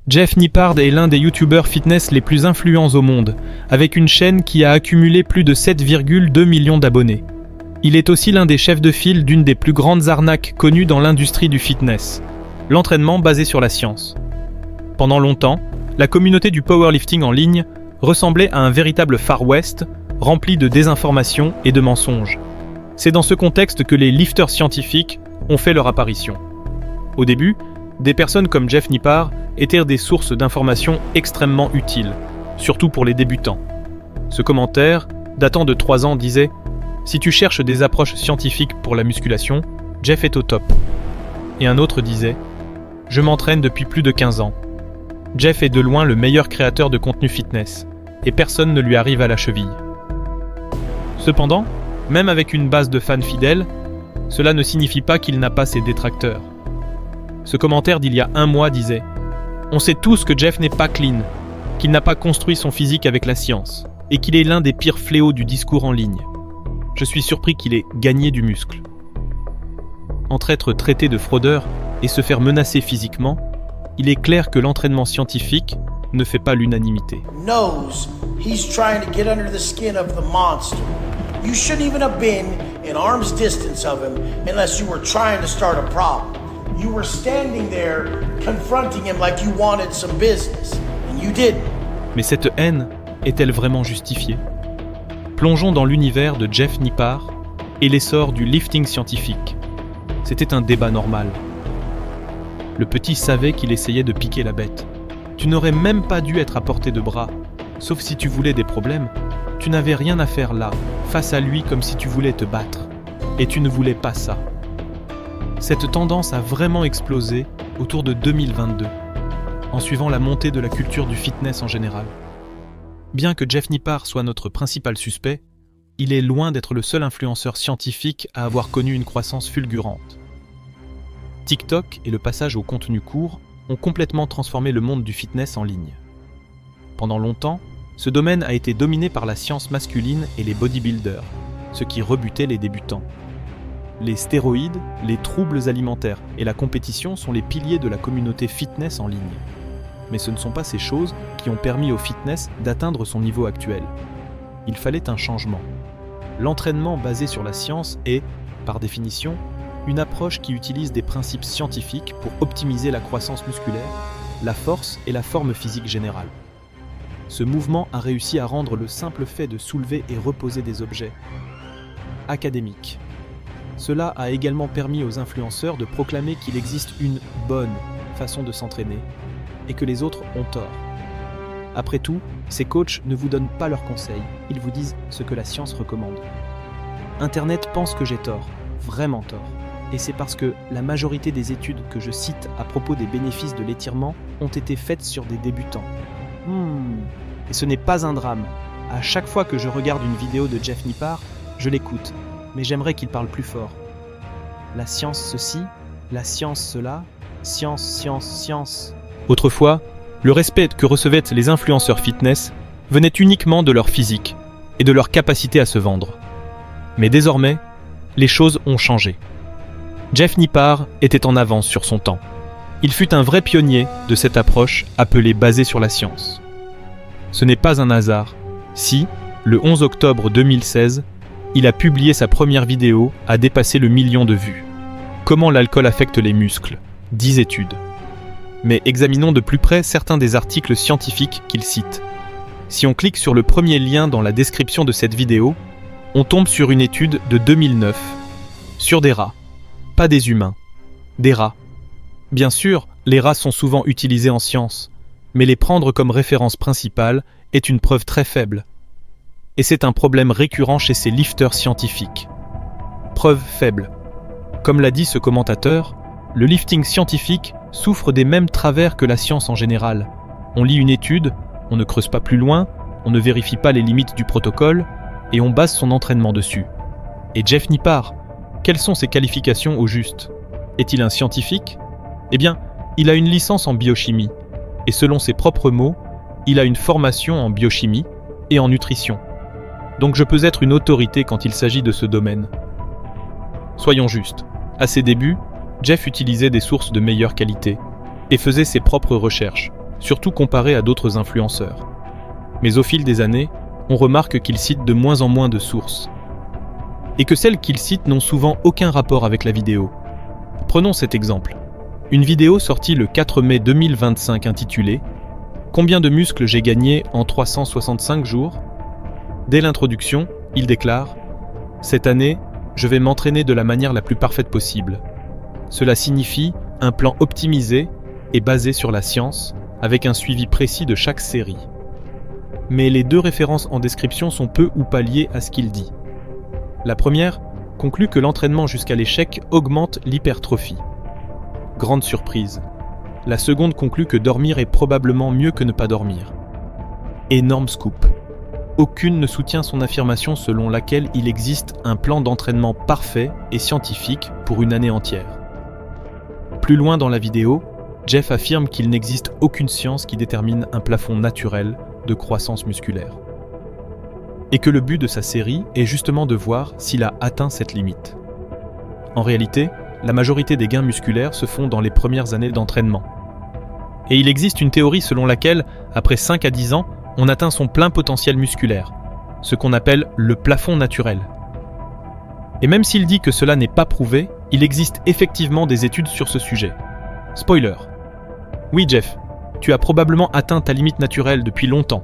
Jeff Nippard est l'un des youtubeurs fitness les plus influents au monde, avec une chaîne qui a accumulé plus de 7,2 millions d'abonnés. Il est aussi l'un des chefs de file d'une des plus grandes arnaques connues dans l'industrie du fitness, l'entraînement basé sur la science. Pendant longtemps, la communauté du powerlifting en ligne ressemblait à un véritable Far West, rempli de désinformation et de mensonges. C'est dans ce contexte que les lifters scientifiques ont fait leur apparition. Au début, des personnes comme Jeff Nippard étaient des sources d'informations extrêmement utiles, surtout pour les débutants. Ce commentaire, datant de 3 ans, disait « Si tu cherches des approches scientifiques pour la musculation, Jeff est au top ». Et un autre disait « Je m'entraîne depuis plus de 15 ans. Jeff est de loin le meilleur créateur de contenu fitness, et personne ne lui arrive à la cheville. » Cependant, même avec une base de fans fidèles, cela ne signifie pas qu'il n'a pas ses détracteurs. Ce commentaire d'il y a 1 mois disait « On sait tous que Jeff n'est pas clean, qu'il n'a pas construit son physique avec la science, et qu'il est l'un des pires fléaux du discours en ligne. Je suis surpris qu'il ait gagné du muscle. » Entre être traité de fraudeur et se faire menacer physiquement, il est clair que l'entraînement scientifique ne fait pas l'unanimité. Knows he's trying to get under the skin of the monster. You shouldn't even have been in arm's distance of him unless you were trying to start a problem. You were standing there confronting him like you wanted some business, and you didn't. Mais cette haine est-elle vraiment justifiée ? Plongeons dans l'univers de Jeff Nippard et l'essor du lifting scientifique. C'était un débat normal. Le petit savait qu'il essayait de piquer la bête. Tu n'aurais même pas dû être à portée de bras, sauf si tu voulais des problèmes. Tu n'avais rien à faire là, face à lui comme si tu voulais te battre. Et tu ne voulais pas ça. Cette tendance a vraiment explosé autour de 2022, en suivant la montée de la culture du fitness en général. Bien que Jeff Nippard soit notre principal suspect, il est loin d'être le seul influenceur scientifique à avoir connu une croissance fulgurante. TikTok et le passage au contenu court ont complètement transformé le monde du fitness en ligne. Pendant longtemps, ce domaine a été dominé par la science masculine et les bodybuilders, ce qui rebutait les débutants. Les stéroïdes, les troubles alimentaires et la compétition sont les piliers de la communauté fitness en ligne. Mais ce ne sont pas ces choses qui ont permis au fitness d'atteindre son niveau actuel. Il fallait un changement. L'entraînement basé sur la science est, par définition, une approche qui utilise des principes scientifiques pour optimiser la croissance musculaire, la force et la forme physique générale. Ce mouvement a réussi à rendre le simple fait de soulever et reposer des objets académique. Cela a également permis aux influenceurs de proclamer qu'il existe une bonne façon de s'entraîner et que les autres ont tort. Après tout, ces coachs ne vous donnent pas leurs conseils, ils vous disent ce que la science recommande. Internet pense que j'ai tort, vraiment tort. Et c'est parce que la majorité des études que je cite à propos des bénéfices de l'étirement ont été faites sur des débutants. Et ce n'est pas un drame. À chaque fois que je regarde une vidéo de Jeff Nippard, je l'écoute, mais j'aimerais qu'il parle plus fort. La science ceci, la science cela, science, science, science. Autrefois, le respect que recevaient les influenceurs fitness venait uniquement de leur physique et de leur capacité à se vendre. Mais désormais, les choses ont changé. Jeff Nippard était en avance sur son temps. Il fut un vrai pionnier de cette approche appelée basée sur la science. Ce n'est pas un hasard si, le 11 octobre 2016, il a publié sa première vidéo à dépasser le 1 million de vues. Comment l'alcool affecte les muscles ? 10 études. Mais examinons de plus près certains des articles scientifiques qu'il cite. Si on clique sur le premier lien dans la description de cette vidéo, on tombe sur une étude de 2009 sur des rats. Pas des humains, des rats. Bien sûr, les rats sont souvent utilisés en science, mais les prendre comme référence principale est une preuve très faible. Et c'est un problème récurrent chez ces lifters scientifiques. Preuve faible. Comme l'a dit ce commentateur, le lifting scientifique souffre des mêmes travers que la science en général. On lit une étude, on ne creuse pas plus loin, on ne vérifie pas les limites du protocole, et on base son entraînement dessus. Et Jeff Nippard, quelles sont ses qualifications au juste ? Est-il un scientifique ? Eh bien, il a une licence en biochimie, et selon ses propres mots, il a une formation en biochimie et en nutrition. Donc je peux être une autorité quand il s'agit de ce domaine. Soyons justes, à ses débuts, Jeff utilisait des sources de meilleure qualité et faisait ses propres recherches, surtout comparé à d'autres influenceurs. Mais au fil des années, on remarque qu'il cite de moins en moins de sources. Et que celles qu'il cite n'ont souvent aucun rapport avec la vidéo. Prenons cet exemple. Une vidéo sortie le 4 mai 2025 intitulée « Combien de muscles j'ai gagné en 365 jours ?» Dès l'introduction, il déclare « Cette année, je vais m'entraîner de la manière la plus parfaite possible. Cela signifie un plan optimisé et basé sur la science, avec un suivi précis de chaque série. » Mais les deux références en description sont peu ou pas liées à ce qu'il dit. La première conclut que l'entraînement jusqu'à l'échec augmente l'hypertrophie. Grande surprise. La seconde conclut que dormir est probablement mieux que ne pas dormir. Énorme scoop. Aucune ne soutient son affirmation selon laquelle il existe un plan d'entraînement parfait et scientifique pour une année entière. Plus loin dans la vidéo, Jeff affirme qu'il n'existe aucune science qui détermine un plafond naturel de croissance musculaire. Et que le but de sa série est justement de voir s'il a atteint cette limite. En réalité, la majorité des gains musculaires se font dans les premières années d'entraînement. Et il existe une théorie selon laquelle, après 5 à 10 ans, on atteint son plein potentiel musculaire, ce qu'on appelle le plafond naturel. Et même s'il dit que cela n'est pas prouvé, il existe effectivement des études sur ce sujet. Spoiler. Oui Jeff, tu as probablement atteint ta limite naturelle depuis longtemps.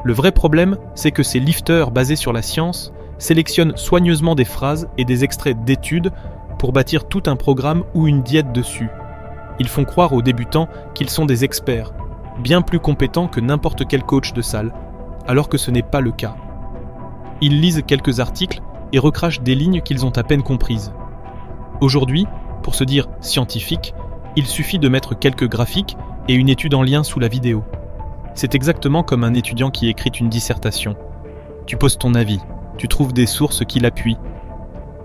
Le vrai problème, c'est que ces lifters basés sur la science sélectionnent soigneusement des phrases et des extraits d'études pour bâtir tout un programme ou une diète dessus. Ils font croire aux débutants qu'ils sont des experts, bien plus compétents que n'importe quel coach de salle, alors que ce n'est pas le cas. Ils lisent quelques articles et recrachent des lignes qu'ils ont à peine comprises. Aujourd'hui, pour se dire scientifique, il suffit de mettre quelques graphiques et une étude en lien sous la vidéo. C'est exactement comme un étudiant qui écrit une dissertation. Tu poses ton avis, tu trouves des sources qui l'appuient.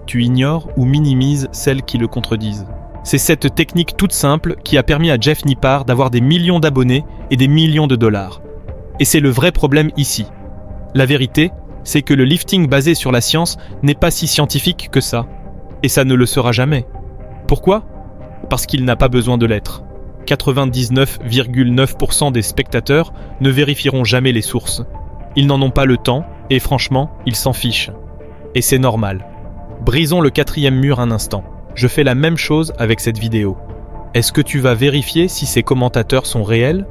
Tu ignores ou minimises celles qui le contredisent. C'est cette technique toute simple qui a permis à Jeff Nippard d'avoir des millions d'abonnés et des millions de dollars. Et c'est le vrai problème ici. La vérité, c'est que le lifting basé sur la science n'est pas si scientifique que ça. Et ça ne le sera jamais. Pourquoi ? Parce qu'il n'a pas besoin de l'être. 99,9% des spectateurs ne vérifieront jamais les sources. Ils n'en ont pas le temps et franchement, ils s'en fichent. Et c'est normal. Brisons le 4e mur un instant. Je fais la même chose avec cette vidéo. Est-ce que tu vas vérifier si ces commentateurs sont réels ?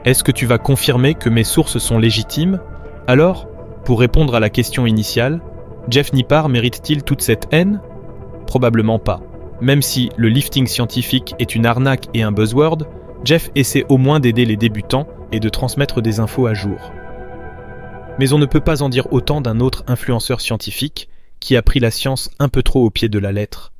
Est-ce que tu vas confirmer que mes sources sont légitimes ? Alors, pour répondre à la question initiale, Jeff Nippard mérite-t-il toute cette haine ? Probablement pas. Même si le lifting scientifique est une arnaque et un buzzword, Jeff essaie au moins d'aider les débutants et de transmettre des infos à jour. Mais on ne peut pas en dire autant d'un autre influenceur scientifique qui a pris la science un peu trop au pied de la lettre.